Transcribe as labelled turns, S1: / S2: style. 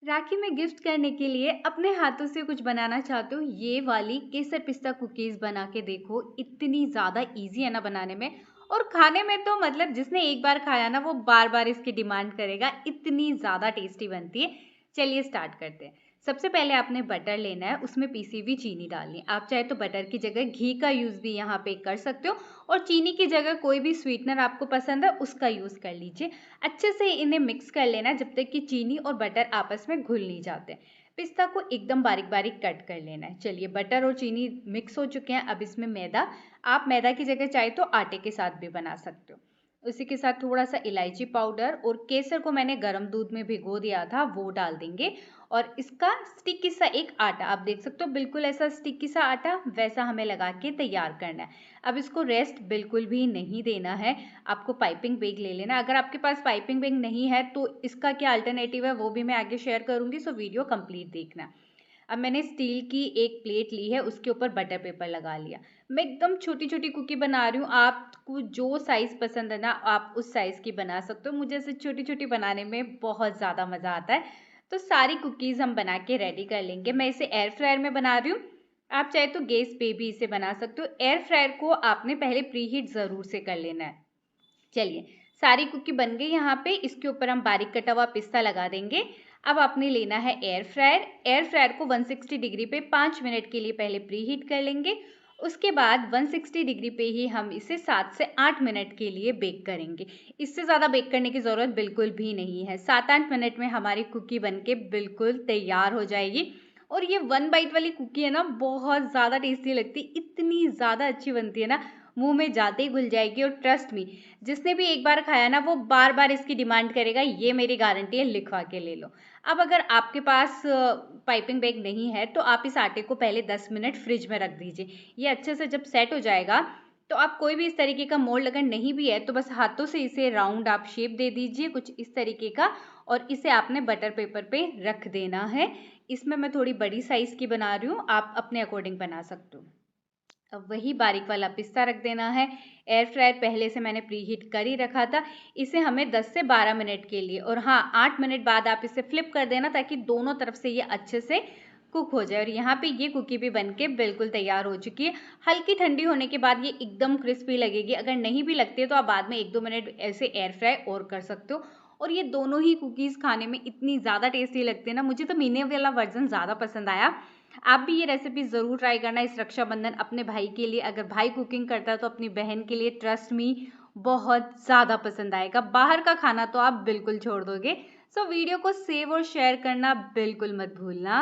S1: राखी में गिफ्ट करने के लिए अपने हाथों से कुछ बनाना चाहते हो, ये वाली केसर पिस्ता कुकीज बना के देखो। इतनी ज्यादा इजी है ना बनाने में, और खाने में तो मतलब जिसने एक बार खाया ना वो बार बार इसकी डिमांड करेगा, इतनी ज्यादा टेस्टी बनती है। चलिए स्टार्ट करते हैं। सबसे पहले आपने बटर लेना है, उसमें पीसी हुई चीनी डालनी है। आप चाहे तो बटर की जगह घी का यूज भी यहाँ पे कर सकते हो, और चीनी की जगह कोई भी स्वीटनर आपको पसंद है उसका यूज कर लीजिए। अच्छे से इन्हें मिक्स कर लेना जब तक कि चीनी और बटर आपस में घुल नहीं जाते। पिस्ता को एकदम बारीक बारीक कट कर लेना है। चलिए बटर और चीनी मिक्स हो चुके हैं, अब इसमें मैदा। आप मैदा की जगह चाहे तो आटे के साथ भी बना सकते हो। उसी के साथ थोड़ा सा इलायची पाउडर और केसर को मैंने गर्म दूध में भिगो दिया था, वो डाल देंगे। और इसका स्टिकी सा एक आटा, आप देख सकते हो बिल्कुल ऐसा स्टिकी सा आटा, वैसा हमें लगा के तैयार करना है। अब इसको रेस्ट बिल्कुल भी नहीं देना है, आपको पाइपिंग बैग ले लेना। अगर आपके पास पाइपिंग बैग नहीं है तो इसका क्या अल्टरनेटिव है वो भी मैं आगे शेयर करूंगी, सो वीडियो कंप्लीट देखना। अब मैंने स्टील की एक प्लेट ली है, उसके ऊपर बटर पेपर लगा लिया। मैं एकदम छोटी छोटी कुकी बना रही हूँ, आपको जो साइज पसंद है ना आप उस साइज की बना सकते हो। मुझे ऐसे छोटी छोटी बनाने में बहुत ज़्यादा मज़ा आता है। तो सारी कुकीज़ हम बना के रेडी कर लेंगे। मैं इसे एयर फ्रायर में बना रही हूँ, आप चाहे तो गैस पे भी इसे बना सकते हो। एयर फ्रायर को आपने पहले प्री हीट ज़रूर से कर लेना है। चलिए सारी कुकी बन गई। यहाँ पे इसके ऊपर हम बारीक कटा हुआ पिस्ता लगा देंगे। अब आपने लेना है एयर फ्रायर। एयर फ्रायर को 160 डिग्री पे 5 मिनट के लिए पहले प्री हीट कर लेंगे। उसके बाद 160 डिग्री पे ही हम इसे 7 से 8 मिनट के लिए बेक करेंगे। इससे ज़्यादा बेक करने की ज़रूरत बिल्कुल भी नहीं है। 7-8 मिनट में हमारी कुकी बनके बिल्कुल तैयार हो जाएगी। और ये 1 बाइट वाली कुकी है ना, बहुत ज़्यादा टेस्टी लगती है, इतनी ज़्यादा अच्छी बनती है ना, मुंह में जाते ही घुल जाएगी। और ट्रस्ट मी, जिसने भी एक बार खाया ना वो बार बार इसकी डिमांड करेगा, ये मेरी गारंटी है, लिखवा के ले लो। अब अगर आपके पास पाइपिंग बैग नहीं है तो आप इस आटे को पहले 10 मिनट फ्रिज में रख दीजिए। ये अच्छे से जब सेट हो जाएगा तो आप कोई भी इस तरीके का मोल्ड अगर नहीं भी है तो बस हाथों से इसे राउंड आप शेप दे दीजिए कुछ इस तरीके का, और इसे आपने बटर पेपर पे रख देना है। इसमें मैं थोड़ी बड़ी साइज की बना रही हूँ, आप अपने अकॉर्डिंग बना सकते हो। अब वही बारीक वाला पिस्ता रख देना है। एयर फ्रायर पहले से मैंने प्री हीट कर ही रखा था। इसे हमें 10 से 12 मिनट के लिए, और हाँ 8 मिनट बाद आप इसे फ्लिप कर देना ताकि दोनों तरफ से ये अच्छे से कुक हो जाए। और यहाँ पे ये कुकी भी बनके बिल्कुल तैयार हो चुकी है। हल्की ठंडी होने के बाद ये एकदम क्रिस्पी लगेगी। अगर नहीं भी लगती है तो आप बाद में 1-2 मिनट ऐसे एयर फ्राई और कर सकते हो। और ये दोनों ही कुकीज़ खाने में इतनी ज़्यादा टेस्टी लगती है ना, मुझे तो मीने वाला वर्जन ज़्यादा पसंद आया। आप भी ये रेसिपी ज़रूर ट्राई करना इस रक्षाबंधन अपने भाई के लिए। अगर भाई कुकिंग करता है तो अपनी बहन के लिए, ट्रस्ट मी, बहुत ज़्यादा पसंद आएगा। बाहर का खाना तो आप बिल्कुल छोड़ दोगे। सो वीडियो को सेव और शेयर करना बिल्कुल मत भूलना।